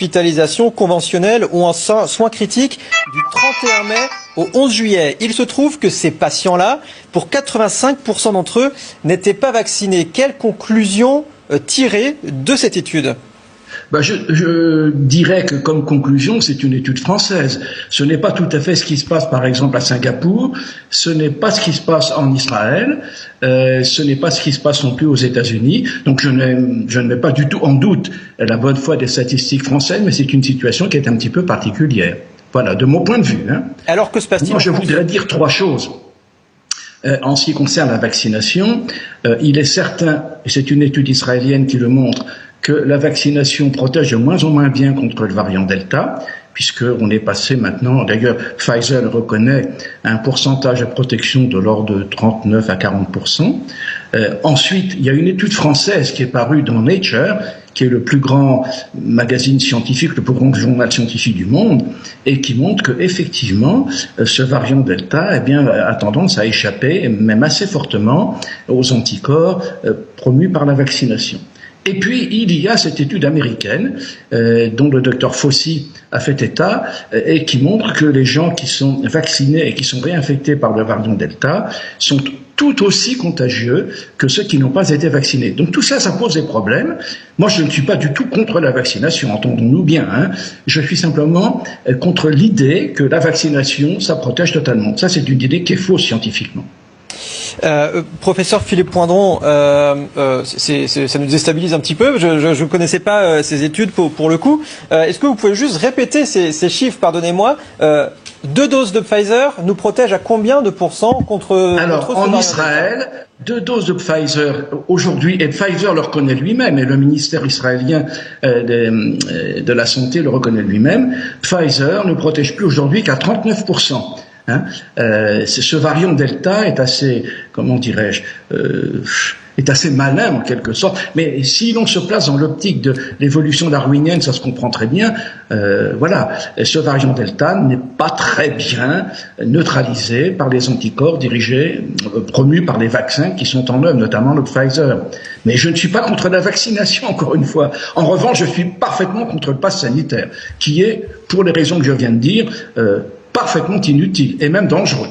Hospitalisation conventionnelle ou en soins critiques du 31 mai au 11 juillet. Il se trouve que ces patients-là, pour 85% d'entre eux, n'étaient pas vaccinés. Quelle conclusion tirer de cette étude ? Je dirais que comme conclusion, c'est une étude française. Ce n'est pas tout à fait ce qui se passe par exemple à Singapour, ce n'est pas ce qui se passe en Israël, ce n'est pas ce qui se passe non plus aux États-Unis. Donc je ne mets pas du tout en doute la bonne foi des statistiques françaises, mais c'est une situation qui est un petit peu particulière. Voilà, de mon point de vue. Alors que se passe-t-il ? Moi, je voudrais dire trois choses. En ce qui concerne la vaccination, il est certain, et c'est une étude israélienne qui le montre, que la vaccination protège de moins en moins bien contre le variant Delta, puisqu'on est passé maintenant, d'ailleurs Pfizer le reconnaît, un pourcentage de protection de l'ordre de 39 à 40%. Ensuite, il y a une étude française qui est parue dans Nature, qui est le plus grand magazine scientifique, le plus grand journal scientifique du monde, et qui montre que effectivement, ce variant Delta, a tendance à échapper, même assez fortement, aux anticorps promus par la vaccination. Et puis, il y a cette étude américaine dont le docteur Fauci a fait état et qui montre que les gens qui sont vaccinés et qui sont réinfectés par le variant Delta sont tout aussi contagieux que ceux qui n'ont pas été vaccinés. Donc tout ça, ça pose des problèmes. Moi, je ne suis pas du tout contre la vaccination, entendons-nous bien. Je suis simplement contre l'idée que la vaccination, ça protège totalement. Ça, c'est une idée qui est fausse scientifiquement. Professeur Philippe Poindron, ça nous déstabilise un petit peu. Je ne connaissais pas ces études pour le coup. Est-ce que vous pouvez juste répéter ces chiffres, pardonnez-moi 2 doses de Pfizer nous protègent à combien de pourcents contre... Alors, en Israël, 2 doses de Pfizer aujourd'hui, et Pfizer le reconnaît lui-même, et le ministère israélien de la Santé le reconnaît lui-même, Pfizer ne protège plus aujourd'hui qu'à 39%. Ce variant Delta est assez, est assez malin en quelque sorte, mais si l'on se place dans l'optique de l'évolution darwinienne, ça se comprend très bien. Ce variant Delta n'est pas très bien neutralisé par les anticorps promus par les vaccins qui sont en œuvre, notamment le Pfizer. Mais je ne suis pas contre la vaccination, encore une fois. En revanche, je suis parfaitement contre le pass sanitaire, qui est, pour les raisons que je viens de dire, parfaitement inutile et même dangereux.